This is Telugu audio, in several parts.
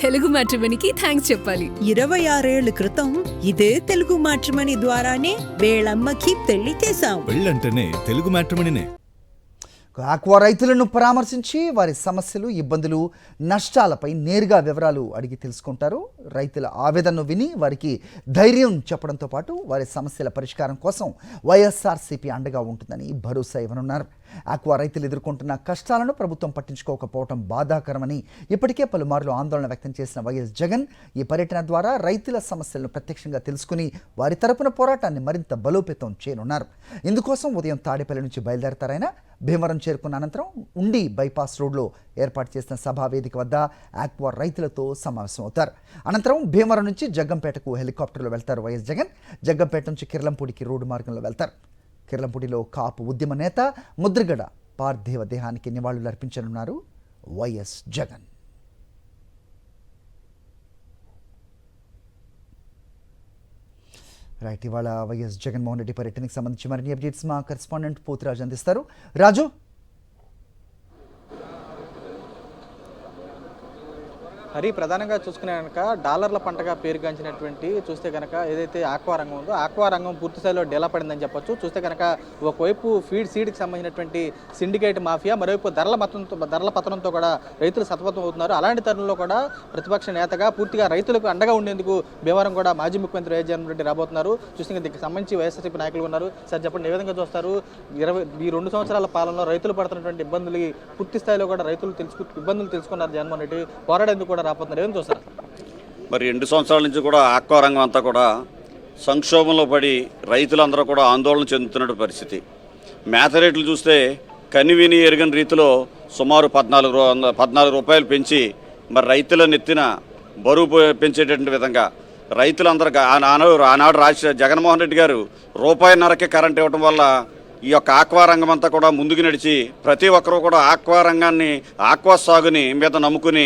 తెలుగు మ్యాట్రిమోనీకి థ్యాంక్స్ చెప్పాలి. 26 ఏళ్ల క్రితం ఇదే తెలుగు మ్యాట్రిమోనీ ద్వారానే వేళమ్మకి పెళ్లి చేశాం. పెళ్ళంటేనే తెలుగు మ్యాట్రిమోనీనే. ఆక్వా రైతులను పరామర్శించి వారి సమస్యలు, ఇబ్బందులు, నష్టాలపై నేరుగా వివరాలు అడిగి తెలుసుకుంటారు. రైతుల ఆవేదనను విని వారికి ధైర్యం చెప్పడంతో పాటు వారి సమస్యల పరిష్కారం కోసం వైఎస్ఆర్సీపీ అండగా ఉంటుందని భరోసా ఇవ్వనున్నారు. ఆక్వా రైతులు ఎదుర్కొంటున్న కష్టాలను ప్రభుత్వం పట్టించుకోకపోవడం బాధాకరమని ఇప్పటికే పలుమార్లు ఆందోళన వ్యక్తం చేసిన వైఎస్ జగన్ ఈ పర్యటన ద్వారా రైతుల సమస్యలను ప్రత్యక్షంగా తెలుసుకుని వారి తరపున పోరాటాన్ని మరింత బలోపేతం చేయనున్నారు. ఇందుకోసం ఉదయం తాడేపల్లి నుంచి బయలుదేరతారైనా భీమవరం చేరుకున్న అనంతరం ఉండి బైపాస్ రోడ్లో ఏర్పాటు చేసిన సభా వేదిక వద్ద ఆక్వా రైతులతో సమావేశం అవుతారు. అనంతరం భీమవరం నుంచి జగ్గంపేటకు హెలికాప్టర్లో వెళ్తారు వైఎస్ జగన్. జగ్గంపేట నుంచి కిర్లంపూడికి రోడ్డు మార్గంలో వెళ్తారు. కిర్లంపూడిలో కాపు ఉద్యమ నేత ముద్రగడ పార్థివ దేహానికి నివాళులు అర్పించనున్నారు వైఎస్ జగన్. రైట్, ఇవాళ వైఎస్ జగన్మోహన్ రెడ్డి పర్యటనకు సంబంధించి మరిన్ని అప్డేట్స్ మా కరెస్పాండెంట్ పోతురాజు అందిస్తారు. రాజు, హరి, ప్రధానంగా చూసుకునే కనుక డాలర్ల పంటగా పేరుగాంచినటువంటి చూస్తే కనుక ఏదైతే ఆక్వా రంగం ఉందో ఆక్వా రంగం పూర్తి స్థాయిలో డెవలప్ పడిందని చెప్పొచ్చు. చూస్తే కనుక ఒకవైపు సీడ్కి సంబంధించినటువంటి సిండికేట్ మాఫియా, మరోవైపు ధరల పతనంతో కూడా రైతులు సతమతం అవుతున్నారు. అలాంటి తరుణంలో కూడా ప్రతిపక్ష నేతగా పూర్తిగా రైతులకు అండగా ఉండేందుకు భీమవరం కూడా మాజీ ముఖ్యమంత్రి వైఎస్ జగన్ రెడ్డి రాబోతున్నారు. చూస్తే దీనికి సంబంధించి వైఎస్ఆర్సీపీ నాయకులు ఉన్నారు. సార్ చెప్పండి, ఏ విధంగా చూస్తారు ఈ 2 సంవత్సరాల పాలనలో రైతులు పడుతున్నటువంటి ఇబ్బందులు పూర్తి స్థాయిలో కూడా ఇబ్బందులు తెలుసుకున్నారు జగన్మోహన్ రెడ్డి, పోరాడేందుకు కూడా రాబోతున్నారు, ఏం చూస్తారు? మరి 2 సంవత్సరాల నుంచి కూడా ఆక్వా రంగం అంతా కూడా సంక్షోభంలో పడి రైతులందరూ కూడా ఆందోళన చెందుతున్న పరిస్థితి. మేత రేట్లు చూస్తే కనివిని ఎరగని రీతిలో సుమారు 14 రూపాయలు పెంచి మరి రైతుల నెత్తిన బరువు పెంచేటటువంటి విధంగా రైతులందరూ ఆనాడు జగన్మోహన్ రెడ్డి గారు ₹1.5కే కరెంట్ ఇవ్వడం వల్ల ఈ యొక్క ఆక్వా రంగం అంతా కూడా ముందుకు నడిచి ప్రతి ఒక్కరూ కూడా ఆక్వా సాగుని మీద నమ్ముకుని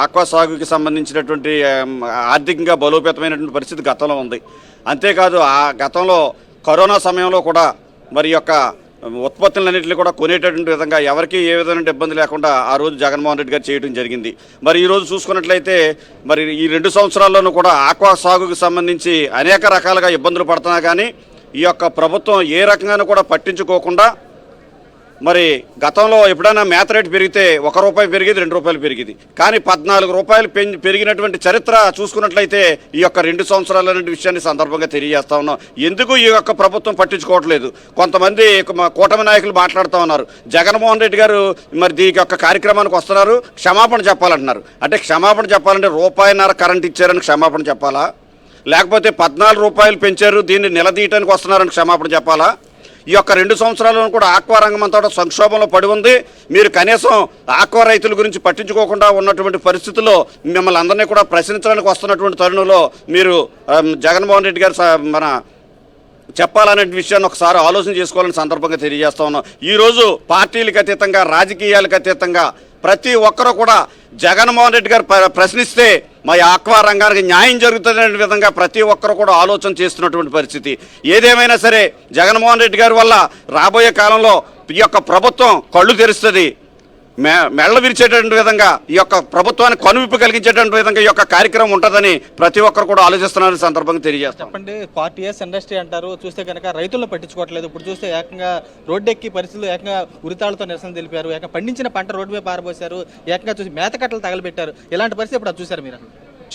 ఆక్వా సాగుకి సంబంధించినటువంటి ఆర్థికంగా బలోపేతమైనటువంటి పరిస్థితి గతంలో ఉంది. అంతేకాదు ఆ గతంలో కరోనా సమయంలో కూడా మరి యొక్క ఉత్పత్తులన్నింటినీ కూడా కొనేటటువంటి విధంగా ఎవరికి ఏ విధమైన ఇబ్బంది లేకుండా ఆ రోజు జగన్మోహన్ రెడ్డి గారు చేయడం జరిగింది. మరి ఈరోజు చూసుకున్నట్లయితే మరి ఈ 2 సంవత్సరాల్లోనూ కూడా ఆక్వా సాగుకి సంబంధించి అనేక రకాలుగా ఇబ్బందులు పడుతున్నా కానీ ఈ యొక్క ప్రభుత్వం ఏ రకంగానూ కూడా పట్టించుకోకుండా మరి గతంలో ఎప్పుడైనా మేత రేటు పెరిగితే ₹1 పెరిగేది, ₹2 పెరిగేది. కానీ ₹14 పెరిగినటువంటి చరిత్ర చూసుకున్నట్లయితే ఈ యొక్క 2 సంవత్సరాల విషయాన్ని సందర్భంగా తెలియజేస్తా ఉన్నాం. ఎందుకు ఈ యొక్క ప్రభుత్వం పట్టించుకోవట్లేదు? కొంతమంది కూటమి నాయకులు మాట్లాడుతూ ఉన్నారు. జగన్మోహన్ రెడ్డి గారు మరి దీనికి యొక్క కార్యక్రమానికి వస్తున్నారు, క్షమాపణ చెప్పాలంటున్నారు. అంటే క్షమాపణ చెప్పాలంటే ₹1.5 కరెంట్ ఇచ్చారని క్షమాపణ చెప్పాలా? లేకపోతే ₹14 పెంచారు, దీన్ని నిలదీయటానికి వస్తున్నారని క్షమాపణ చెప్పాలా? ఈ యొక్క 2 సంవత్సరాలను కూడా ఆక్వా రంగం అంతా సంక్షోభంలో పడి ఉంది. మీరు కనీసం ఆక్వా రైతుల గురించి పట్టించుకోకుండా ఉన్నటువంటి పరిస్థితుల్లో మిమ్మల్ని అందరినీ కూడా ప్రశ్నించడానికి వస్తున్నటువంటి తరుణంలో మీరు జగన్మోహన్ రెడ్డి గారు చెప్పాలనే విషయాన్ని ఒకసారి ఆలోచన చేసుకోవాలని సందర్భంగా తెలియజేస్తా ఉన్నాం. ఈరోజు పార్టీలకు అతీతంగా, రాజకీయాలకు అతీతంగా ప్రతి ఒక్కరూ కూడా జగన్మోహన్ రెడ్డి గారు ప్రశ్నిస్తే మా ఆక్వా రంగానికి న్యాయం జరుగుతుందనే విధంగా ప్రతి ఒక్కరు కూడా ఆలోచన చేస్తున్నటువంటి పరిస్థితి. ఏదేమైనా సరే జగన్మోహన్ రెడ్డి గారి వల్ల రాబోయే కాలంలో ఈ యొక్క ప్రభుత్వం కళ్ళు తెరుస్తుంది, మెళ్ళ విరిచేటటువంటి విధంగా ఈ యొక్క ప్రభుత్వానికి కనువిప్పు కలిగించేటువంటి విధంగా ఈ యొక్క కార్యక్రమం ఉంటుందని ప్రతి ఒక్కరు కూడా ఆలోచిస్తున్నారని సందర్భంగా తెలియజేస్తాం. చెప్పండి, 40 years ఇండస్ట్రీ అంటారు, చూస్తే కనుక రైతులను పట్టించుకోవట్లేదు. ఇప్పుడు చూస్తే ఏకంగా రోడ్డెక్కి పరిస్థితులు ఏకంగా ఉరితాళ్లతో నిరసన తెలిపారు, ఏకంగా పండించిన పంట రోడ్డు మీద పారబోసారు, ఏకంగా చూసి మేతకట్టలు తగలబెట్టారు. ఇలాంటి పరిస్థితి ఇప్పుడు చూసారు మీరు?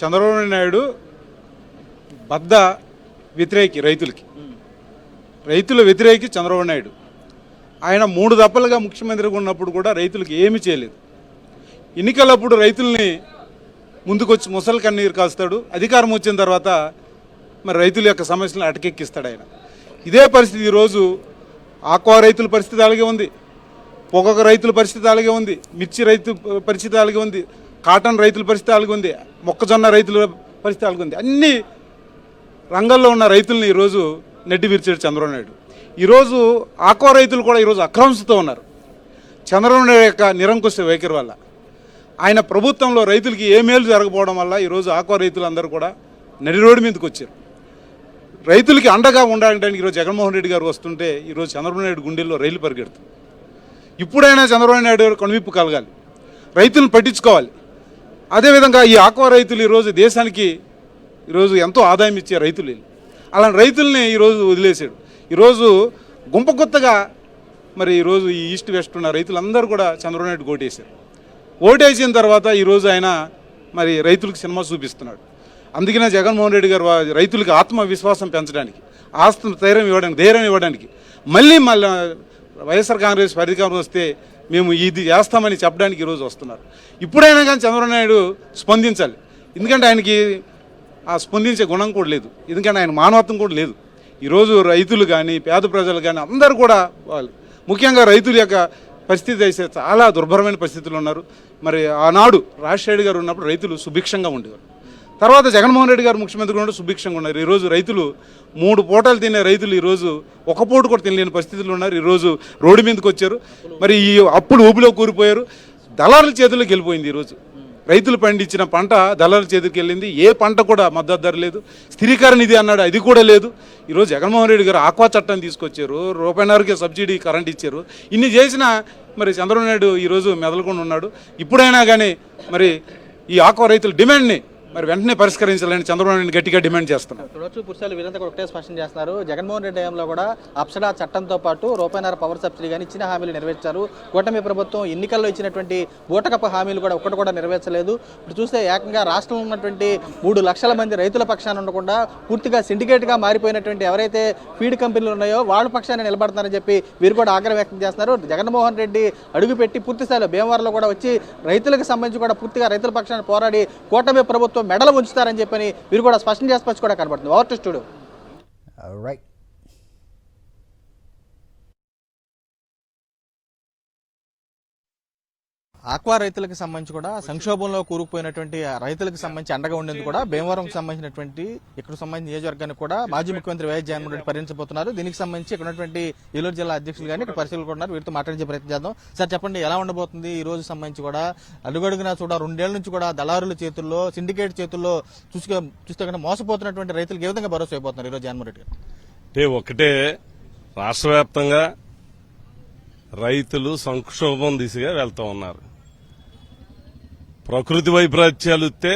చంద్రబాబు నాయుడు బద్ద వ్యతిరేకి, రైతుల వ్యతిరేకి చంద్రబాబు నాయుడు. ఆయన 3 దఫలుగా ముఖ్యమంత్రిగా ఉన్నప్పుడు కూడా రైతులకు ఏమీ చేయలేదు. ఎన్నికలప్పుడు రైతుల్ని ముందుకొచ్చి ముసలి కన్నీరు కాస్తాడు, అధికారం వచ్చిన తర్వాత మరి రైతుల యొక్క సమస్యలను అటకెక్కిస్తాడు ఆయన. ఇదే పరిస్థితి ఈరోజు ఆక్వా రైతుల పరిస్థితి అలాగే ఉంది, పొగాకు రైతుల పరిస్థితి అలాగే ఉంది, మిర్చి రైతు పరిస్థితి అలాగే ఉంది, కాటన్ రైతుల పరిస్థితి అలాగే ఉంది, మొక్కజొన్న రైతుల పరిస్థితి అలాగే ఉంది. అన్ని రంగాల్లో ఉన్న రైతుల్ని ఈరోజు నెట్టి విరిచాడు చంద్రబాబు నాయుడు. ఈరోజు ఆక్వా రైతులు కూడా ఈరోజు అక్రమంతో ఉన్నారు చంద్రబాబు నాయుడు యొక్క నిరంకుశ వైఖరి వల్ల. ఆయన ప్రభుత్వంలో రైతులకి ఏ మేలు జరగకపోవడం వల్ల ఈరోజు ఆక్వా రైతులందరూ కూడా నడి రోడ్డు మీదకి వచ్చారు. రైతులకి అండగా ఉండడానికి ఈరోజు జగన్మోహన్ రెడ్డి గారు వస్తుంటే ఈరోజు చంద్రబాబు నాయుడు గుండెల్లో రైలు పరిగెడుతుంది. ఇప్పుడైనా చంద్రబాబు నాయుడు గారు కనువిప్పు కలగాలి, రైతులను పట్టించుకోవాలి. అదేవిధంగా ఈ ఆక్వా రైతులు ఈరోజు దేశానికి ఈరోజు ఎంతో ఆదాయం ఇచ్చే రైతులు వీళ్ళు. అలాంటి రైతుల్ని ఈరోజు వదిలేశాడు. ఈరోజు గుంపకొత్తగా మరి ఈరోజు ఈ ఈస్ట్ వెస్ట్ ఉన్న రైతులందరూ కూడా చంద్రబాబు నాయుడు ఓటేశారు. ఓటేసిన తర్వాత ఈరోజు ఆయన మరి రైతులకు సినిమా చూపిస్తున్నాడు. అందుకనే జగన్మోహన్ రెడ్డి గారు రైతులకు ఆత్మవిశ్వాసం పెంచడానికి, ధైర్యం ఇవ్వడానికి మళ్ళీ వైఎస్ఆర్ కాంగ్రెస్ అధికారం వస్తే మేము ఇది చేస్తామని చెప్పడానికి ఈరోజు వస్తున్నారు. ఇప్పుడైనా కానీ చంద్రబాబు నాయుడు స్పందించాలి. ఎందుకంటే ఆయనకి ఆ స్పందించే గుణం కూడా లేదు. ఎందుకంటే ఆయన మానవత్వం కూడా లేదు. ఈరోజు రైతులు కానీ పేద ప్రజలు కానీ అందరూ కూడా వాళ్ళు, ముఖ్యంగా రైతుల యొక్క పరిస్థితి అయితే చాలా దుర్భరమైన పరిస్థితులు ఉన్నారు. మరి ఆనాడు రాజశేఖర్ గారు ఉన్నప్పుడు రైతులు సుభిక్షంగా ఉండేవారు. తర్వాత జగన్మోహన్ రెడ్డి గారు ముఖ్యమంత్రి కూడా సుభిక్షంగా ఉన్నారు. ఈరోజు రైతులు 3 పూటలు తినే రైతులు ఈరోజు ఒక పూట కూడా తినలేని పరిస్థితులు ఉన్నారు. ఈరోజు రోడ్డు మీదకి వచ్చారు. మరి ఈ అప్పుడు ఊబిలో కూరిపోయారు. దళారుల చేతుల్లోకి వెళ్ళిపోయింది. ఈరోజు రైతులు పండించిన పంట దళారుల చేతికి వెళ్ళింది. ఏ పంట కూడా మద్దతు ధర లేదు. స్థిరీకరణ నిధి అన్నాడు, అది కూడా లేదు. ఈరోజు జగన్మోహన్ రెడ్డి గారు ఆక్వా చట్టాన్ని తీసుకొచ్చారు. ₹1.5కే సబ్సిడీ కరెంట్ ఇచ్చారు. ఇన్ని చేసినా మరి చంద్రబాబు నాయుడు ఈరోజు మెదలకుండా ఉన్నాడు. ఇప్పుడైనా కానీ మరి ఈ ఆక్వా రైతుల డిమాండ్ని మరి వెంటనే పరిష్కరించాలని చంద్రబాబు నాయుడు గట్టిగా డిమాండ్ చేస్తున్నారు. చూడొచ్చు పురుషాలు వీరంతా కూడా ఒకటే స్పష్టం చేస్తున్నారు. జగన్మోహన్ రెడ్డి హయాంలో కూడా అప్సరా చట్టంతో పాటు ₹1.5 పవర్ సబ్సిడీ కానీ ఇచ్చిన హామీలు నెరవేర్చారు. కూటమి ప్రభుత్వం ఎన్నికల్లో ఇచ్చినటువంటి బూటకపు హామీలు కూడా ఒక్కటి కూడా నెరవేర్చలేదు. ఇప్పుడు చూస్తే ఏకంగా రాష్ట్రంలో ఉన్నటువంటి 3 లక్షల మంది రైతుల పక్షాన ఉండకుండా పూర్తిగా సిండికేట్గా మారిపోయినటువంటి ఎవరైతే ఫీడ్ కంపెనీలు ఉన్నాయో వాళ్ళ పక్షాన్ని నిలబడతారని చెప్పి వీరు కూడా ఆగ్రహం వ్యక్తం చేస్తున్నారు. జగన్మోహన్ రెడ్డి అడుగుపెట్టి పూర్తిస్థాయిలో భీమవరంలో కూడా వచ్చి రైతులకు సంబంధించి కూడా పూర్తిగా రైతుల పక్షాన్ని పోరాడి కూటమి ప్రభుత్వం మెడలు ఉంచుతారని చెప్పని వీరు కూడా స్పష్టం చేసి కూడా కనబడుతుంది. Over to studio. Right. Aqua రైతులకు సంబంధించి కూడా సంక్షోభంలో కూరుకుపోయినటువంటి రైతులకు సంబంధించి అండగా ఉండేందుకు కూడా భీమవరంకి సంబంధించినటువంటి ఇక్కడ సంబంధించిన నియోజకవర్గానికి కూడా మాజీ ముఖ్యమంత్రి వైఎస్ జగన్మోహన్ రెడ్డి పర్యటించబోతున్నారు. దీనికి సంబంధించి ఇక్కడ ఉన్నటువంటి ఏలూరు జిల్లా అధ్యక్షులు కానీ ఇక్కడ పరిశీలకులు ఉన్నారు. వీరితో మాట్లాడించే ప్రయత్నం చేద్దాం. సార్ చెప్పండి, ఎలా ఉండబోతుంది ఈ రోజు సంబంధించి కూడా అడుగడుగునా చూడ 2 ఏళ్ల నుంచి కూడా దళారుల చేతుల్లో సిండికేట్ చేతుల్లో చూస్తే కన్నా మోసపోతున్నటువంటి రైతులకు ఏ విధంగా భరోసా అయిపోతున్నారు ఈ రోజు జగన్మోహన్ రెడ్డి గారు? అంటే ఒకటే, రాష్ట్ర వ్యాప్తంగా రైతులు సంక్షోభం దిశగా వెళ్తూ ఉన్నారు. ప్రకృతి వైపరీత్యాలు వస్తే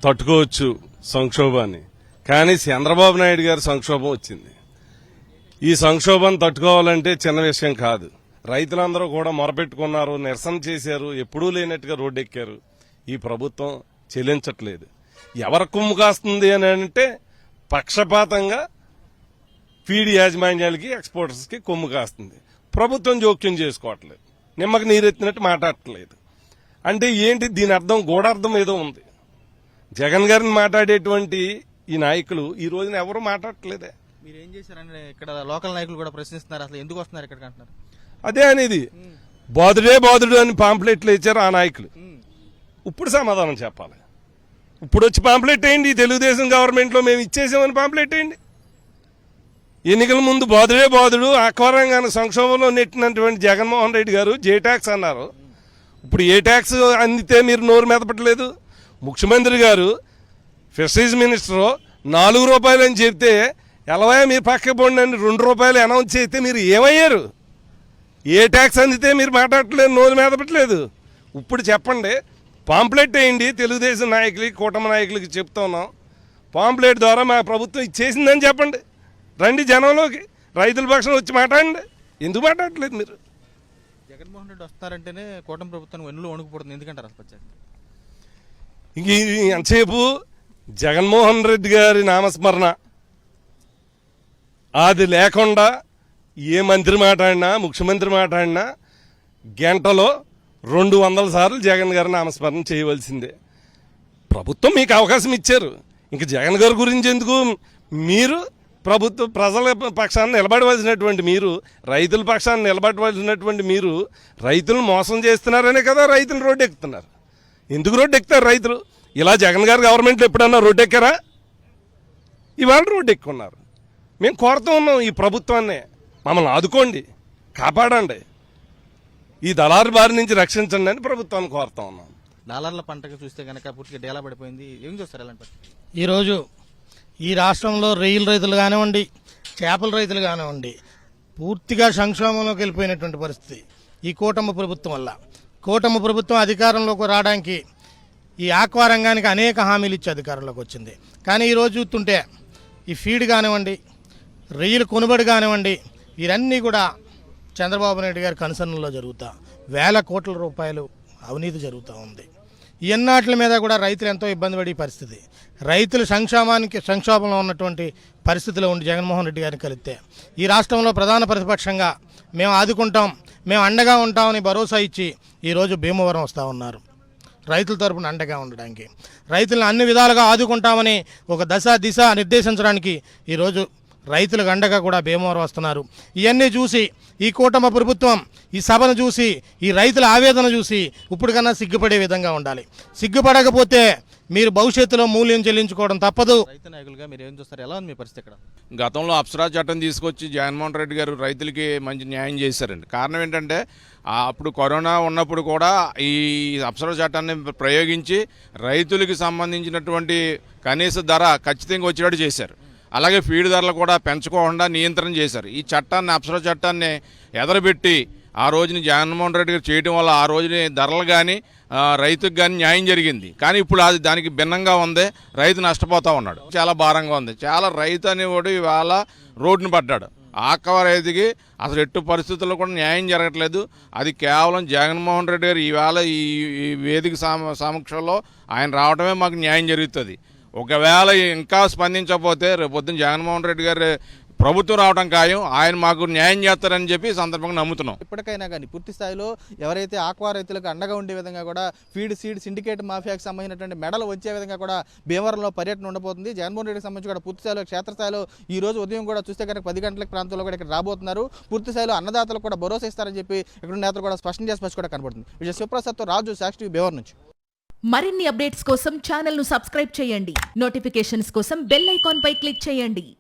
తట్టుకోవచ్చు సంక్షోభాన్ని, కానీ చంద్రబాబు నాయుడు గారి సంక్షోభం వచ్చింది. ఈ సంక్షోభాన్ని తట్టుకోవాలంటే చిన్న విషయం కాదు. రైతులందరూ కూడా మొరపెట్టుకున్నారు, నిరసన చేశారు, ఎప్పుడూ లేనట్టుగా రోడ్డెక్కారు. ఈ ప్రభుత్వం చెల్లించట్లేదు. ఎవరి కొమ్ము కాస్తుంది అని అంటే పక్షపాతంగా ఫీడ్ యాజమాన్యాలకి, ఎక్స్పోర్టర్స్కి కొమ్ము కాస్తుంది. ప్రభుత్వం జోక్యం చేసుకోవట్లేదు, నిమ్మకి నీరెత్తినట్టు మాట్లాడట్లేదు. అంటే ఏంటి దీని అర్థం? గూఢార్థం ఏదో ఉంది. జగన్ గారిని మాట్లాడేటువంటి ఈ నాయకులు ఈ రోజున ఎవరు మాట్లాడట్లేదే. మీరు ఏం చేశారని ఇక్కడ లోకల్ నాయకులు కూడా ప్రశ్నిస్తున్నారు. అసలు ఎందుకు వస్తున్నారు ఇక్కడికి అంటున్నారు. అదే అనేది బాధుడు అని పాంప్లెట్లు ఇచ్చారు ఆ నాయకులు. ఇప్పుడు సమాధానం చెప్పాలి. ఇప్పుడు వచ్చి పాంప్లెట్ వేయండి, తెలుగుదేశం గవర్నమెంట్ లో మేము ఇచ్చేసామని పాంప్లెట్ వేయండి. ఎన్నికల ముందు బాధుడు ఆక్వారంగాన్ని సంక్షోభంలో నెట్టినటువంటి జగన్మోహన్ రెడ్డి గారు జే ట్యాక్స్ అన్నారు. ఇప్పుడు ఏ ట్యాక్స్ అందితే మీరు నోరు మెదపట్లేదు. ముఖ్యమంత్రి గారు ఫిషరీస్ మినిస్టర్ ₹4 అని చెప్తే ఎలవా మీరు పక్క పోండి అని ₹2 అనౌన్స్ చేస్తే మీరు ఏమయ్యారు? ఏ ట్యాక్స్ అందితే మీరు మాట్లాడట్లేదు, నోరు మెదపట్లేదు. ఇప్పుడు చెప్పండి, పాంప్లెట్ వేయండి. తెలుగుదేశం నాయకులకి, కూటమి నాయకులకి చెప్తున్నాం, పాంప్లెట్ ద్వారా మా ప్రభుత్వం ఇచ్చేసిందని చెప్పండి. రండి జనంలోకి, రైతుల పక్షం వచ్చి మాట్లాడండి. ఎందుకు మాట్లాడట్లేదు మీరు? జగన్మోహన్ రెడ్డి వస్తారంటేనే కూటమి ప్రభుత్వం వెన్నులో వణుకుపడుతుంది. ఎందుకంటారు అసలు? ఇంక ఎంతసేపు జగన్మోహన్ రెడ్డి గారి నామస్మరణ అది లేకుండా ఏ మంత్రి మాట్లాడినా, ముఖ్యమంత్రి మాట్లాడినా గంటలో 200 సార్లు జగన్ గారి నామస్మరణ చేయవలసిందే. ప్రభుత్వం మీకు అవకాశం ఇచ్చారు, ఇంక జగన్ గారి గురించి ఎందుకు? మీరు ప్రజల పక్షాన్ని నిలబడవలసినటువంటి మీరు, రైతుల పక్షాన్ని నిలబడవలసినటువంటి మీరు రైతులను మోసం చేస్తున్నారనే కదా రైతులు రోడ్డు ఎక్కుతున్నారు. ఎందుకు రోడ్డు ఎక్కుతారు రైతులు? ఇలా జగన్ గారి గవర్నమెంట్లో ఎప్పుడన్నా రోడ్డు ఎక్కారా? ఇవాళ రోడ్డు ఎక్కున్నారు. మేము కోరుతూ ఉన్నాం ఈ ప్రభుత్వాన్ని, మమ్మల్ని ఆదుకోండి, కాపాడండి, ఈ దళారు బారి నుంచి రక్షించండి అని ప్రభుత్వాన్ని కోరుతూ ఉన్నాం. డాలర్ల పంటకు చూస్తే కనుక పూర్తిగా డేలా పడిపోయింది. ఏం చూస్తారు అలాంటి? ఈరోజు ఈ రాష్ట్రంలో రొయ్యల రైతులు కానివ్వండి, చేపల రైతులు కానివ్వండి, పూర్తిగా సంక్షోభంలోకి వెళ్ళిపోయినటువంటి పరిస్థితి ఈ కూటమి ప్రభుత్వం వల్ల. కూటమి ప్రభుత్వం అధికారంలోకి రావడానికి ఈ ఆక్వా రంగానికి అనేక హామీలు ఇచ్చి అధికారంలోకి వచ్చింది. కానీ ఈరోజు చూస్తుంటే ఈ ఫీడ్ కానివ్వండి, రొయ్యలు కొనుబడి కానివ్వండి, ఇవన్నీ కూడా చంద్రబాబు నాయుడు గారి కన్సర్న్లో జరుగుతా వేల కోట్ల రూపాయలు అవినీతి జరుగుతూ ఉంది. ఇవన్నాట్ల మీద కూడా రైతులు ఎంతో ఇబ్బంది పడే పరిస్థితి. రైతులు సంక్షోభంలో ఉన్నటువంటి పరిస్థితిలో ఉండి జగన్మోహన్ రెడ్డి గారిని కలిస్తే ఈ రాష్ట్రంలో ప్రధాన ప్రతిపక్షంగా మేము ఆదుకుంటాం, మేము అండగా ఉంటామని భరోసా ఇచ్చి ఈరోజు భీమవరం వస్తూ ఉన్నారు. రైతుల తరపున అండగా ఉండడానికి, రైతులను అన్ని విధాలుగా ఆదుకుంటామని ఒక దిశ నిర్దేశించడానికి ఈరోజు రైతులకు అండగా కూడా భీమవరం వస్తున్నారు. ఇవన్నీ చూసి ఈ కూటమి ప్రభుత్వం ఈ సభను చూసి ఈ రైతుల ఆవేదన చూసి ఇప్పుడు కన్నా సిగ్గుపడే విధంగా ఉండాలి. సిగ్గుపడకపోతే మీరు భవిష్యత్తులో మూల్యం చెల్లించుకోవడం తప్పదు. రైతు నాయకులుగా మీరు ఏం చూస్తారు? ఎలా ఉంది మీ పరిస్థితి ఇక్కడ? గతంలో అప్సరా చట్టం తీసుకొచ్చి జగన్మోహన్ రెడ్డి గారు రైతులకి మంచి న్యాయం చేశారండి. కారణం ఏంటంటే అప్పుడు కరోనా ఉన్నప్పుడు కూడా ఈ అప్సరా చట్టాన్ని ప్రయోగించి రైతులకి సంబంధించినటువంటి కనీస ధర ఖచ్చితంగా వచ్చేటట్టు చేశారు. అలాగే ఫీడ్ ధరలు కూడా పెంచుకోకుండా నియంత్రణ చేశారు. ఈ చట్టాన్ని, అప్సరా చట్టాన్ని ఎదరబెట్టి ఆ రోజుని జగన్మోహన్ రెడ్డి గారు చేయడం వల్ల ఆ రోజుని ధరలు కానీ రైతుకు కానీ న్యాయం జరిగింది. కానీ ఇప్పుడు అది దానికి భిన్నంగా ఉంది. రైతు నష్టపోతూ ఉన్నాడు. చాలా భారంగా ఉంది. చాలా రైతు అనేవాడు ఇవాళ రోడ్డును పడ్డాడు. ఆక్వా రైతుకి అసలు ఎట్టు పరిస్థితుల్లో కూడా న్యాయం జరగట్లేదు. అది కేవలం జగన్మోహన్ రెడ్డి గారు ఈవేళ ఈ వేదిక సమక్షంలో ఆయన రావడమే మాకు న్యాయం జరుగుతుంది. ఒకవేళ ఇంకా స్పందించకపోతే రేపొద్దున జగన్మోహన్ రెడ్డి గారు ప్రభుత్వం రావడం ఖాయం. ఆయన మాకు న్యాయం చేస్తారని చెప్పి సందర్భంగా నమ్ముతున్నాం. ఇప్పటికైనా కానీ పూర్తి స్థాయిలో ఎవరైతే ఆక్వా రైతులకు అండగా ఉండే విధంగా కూడా సీడ్ సిండికేట్ మాఫియాకి సంబంధించినటువంటి మెడలు వచ్చే విధంగా కూడా భీమవరంలో పర్యటన ఉండబోతుంది. జగన్మోహన్ రెడ్డికి సంబంధించి కూడా పూర్తి స్థాయిలో క్షేత్రస్థాయిలో ఈ రోజు ఉదయం కూడా చూస్తే కనుక 10 గంటల ప్రాంతంలో కూడా ఇక్కడ రాబోతున్నారు. పూర్తి స్థాయిలో అన్నదాతలకు కూడా భరోసా ఇస్తారని చెప్పి ఇక్కడ నేతలు కూడా స్పష్టం చేసి కూడా కనబడుతుంది. విజయ శివప్రసాద్తో రాజు, సాక్షి, భీమవరం నుంచి. మరిన్ని అప్డేట్స్ కోసం ఛానల్ ను సబ్స్క్రైబ్ చేయండి. నోటిఫికేషన్స్ కోసం బెల్ ఐకాన్ పై క్లిక్ చేయండి.